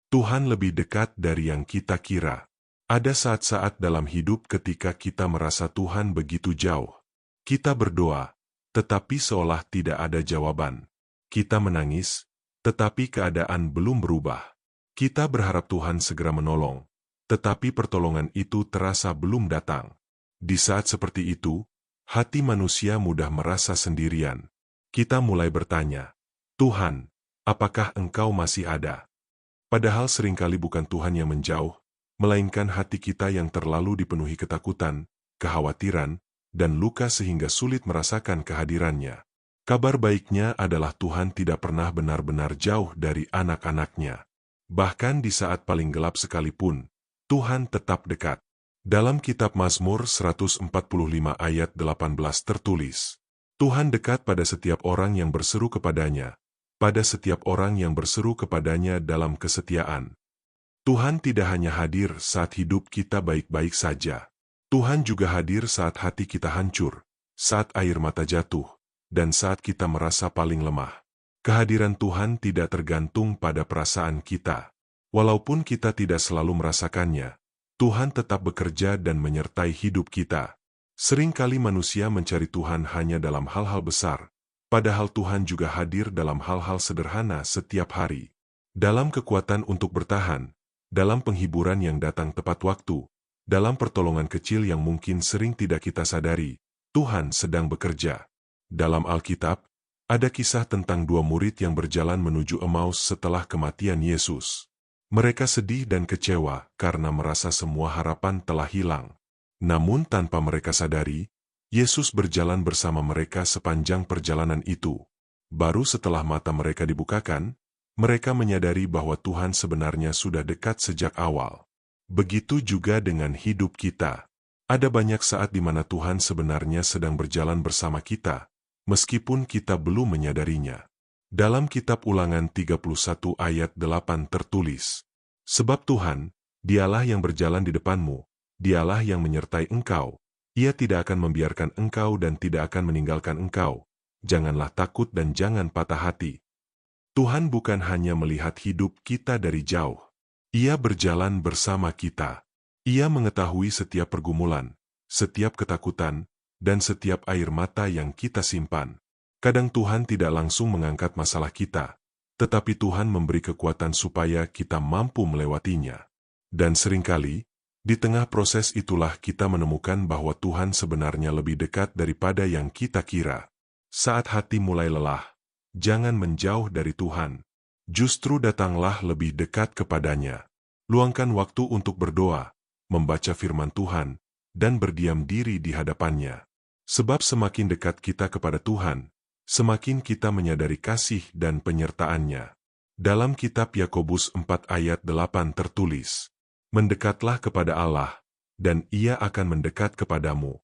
Tuhan lebih dekat dari yang kita kira. Ada saat-saat dalam hidup ketika kita merasa Tuhan begitu jauh. Kita berdoa, tetapi seolah tidak ada jawaban. Kita menangis, tetapi keadaan belum berubah. Kita berharap Tuhan segera menolong, tetapi pertolongan itu terasa belum datang. Di saat seperti itu, hati manusia mudah merasa sendirian. Kita mulai bertanya, Tuhan, apakah Engkau masih ada? Padahal seringkali bukan Tuhan yang menjauh, melainkan hati kita yang terlalu dipenuhi ketakutan, kekhawatiran, dan luka sehingga sulit merasakan kehadirannya. Kabar baiknya adalah Tuhan tidak pernah benar-benar jauh dari anak-anaknya. Bahkan di saat paling gelap sekalipun, Tuhan tetap dekat. Dalam kitab Mazmur 145 ayat 18 tertulis, Tuhan dekat pada setiap orang yang berseru kepadanya, pada setiap orang yang berseru kepadanya dalam kesetiaan. Tuhan tidak hanya hadir saat hidup kita baik-baik saja. Tuhan juga hadir saat hati kita hancur, saat air mata jatuh, dan saat kita merasa paling lemah. Kehadiran Tuhan tidak tergantung pada perasaan kita. Walaupun kita tidak selalu merasakannya, Tuhan tetap bekerja dan menyertai hidup kita. Seringkali manusia mencari Tuhan hanya dalam hal-hal besar, padahal Tuhan juga hadir dalam hal-hal sederhana setiap hari. Dalam kekuatan untuk bertahan, dalam penghiburan yang datang tepat waktu, dalam pertolongan kecil yang mungkin sering tidak kita sadari, Tuhan sedang bekerja. Dalam Alkitab, ada kisah tentang dua murid yang berjalan menuju Emmaus setelah kematian Yesus. Mereka sedih dan kecewa karena merasa semua harapan telah hilang. Namun tanpa mereka sadari, Yesus berjalan bersama mereka sepanjang perjalanan itu. Baru setelah mata mereka dibukakan, mereka menyadari bahwa Tuhan sebenarnya sudah dekat sejak awal. Begitu juga dengan hidup kita. Ada banyak saat di mana Tuhan sebenarnya sedang berjalan bersama kita, meskipun kita belum menyadarinya. Dalam kitab Ulangan 31 ayat 8 tertulis, sebab Tuhan, dialah yang berjalan di depanmu, dialah yang menyertai engkau, ia tidak akan membiarkan engkau dan tidak akan meninggalkan engkau, janganlah takut dan jangan patah hati. Tuhan bukan hanya melihat hidup kita dari jauh, ia berjalan bersama kita. Ia mengetahui setiap pergumulan, setiap ketakutan, dan setiap air mata yang kita simpan. Kadang Tuhan tidak langsung mengangkat masalah kita, tetapi Tuhan memberi kekuatan supaya kita mampu melewatinya. Dan seringkali, di tengah proses itulah kita menemukan bahwa Tuhan sebenarnya lebih dekat daripada yang kita kira. Saat hati mulai lelah, jangan menjauh dari Tuhan. Justru datanglah lebih dekat kepadanya. Luangkan waktu untuk berdoa, membaca firman Tuhan, dan berdiam diri di hadapannya. Sebab semakin dekat kita kepada Tuhan, semakin kita menyadari kasih dan penyertaan-Nya. Dalam kitab Yakobus 4 ayat 8 tertulis, mendekatlah kepada Allah, dan Ia akan mendekat kepadamu.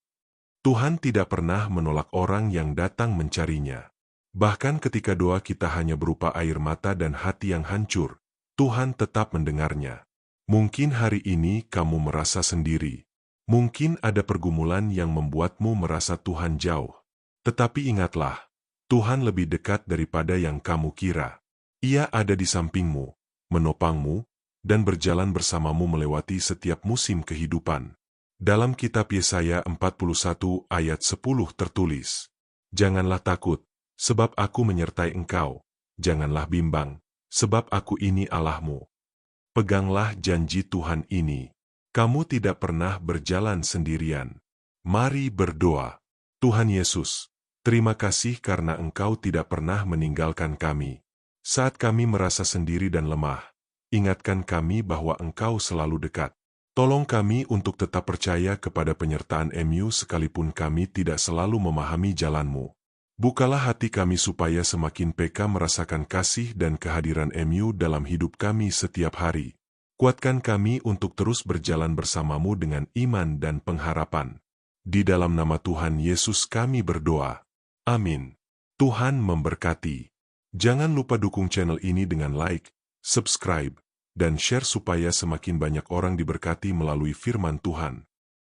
Tuhan tidak pernah menolak orang yang datang mencarinya. Bahkan ketika doa kita hanya berupa air mata dan hati yang hancur, Tuhan tetap mendengarnya. Mungkin hari ini kamu merasa sendiri. Mungkin ada pergumulan yang membuatmu merasa Tuhan jauh. Tetapi ingatlah, Tuhan lebih dekat daripada yang kamu kira. Ia ada di sampingmu, menopangmu, dan berjalan bersamamu melewati setiap musim kehidupan. Dalam kitab Yesaya 41 ayat 10 tertulis, janganlah takut, sebab aku menyertai engkau. Janganlah bimbang, sebab aku ini Allahmu. Peganglah janji Tuhan ini. Kamu tidak pernah berjalan sendirian. Mari berdoa. Tuhan Yesus, terima kasih karena Engkau tidak pernah meninggalkan kami. Saat kami merasa sendiri dan lemah, ingatkan kami bahwa Engkau selalu dekat. Tolong kami untuk tetap percaya kepada penyertaan-Mu sekalipun kami tidak selalu memahami jalan-Mu. Bukalah hati kami supaya semakin peka merasakan kasih dan kehadiran-Mu dalam hidup kami setiap hari. Kuatkan kami untuk terus berjalan bersama-Mu dengan iman dan pengharapan. Di dalam nama Tuhan Yesus kami berdoa. Amin. Tuhan memberkati. Jangan lupa dukung channel ini dengan like, subscribe, dan share supaya semakin banyak orang diberkati melalui firman Tuhan.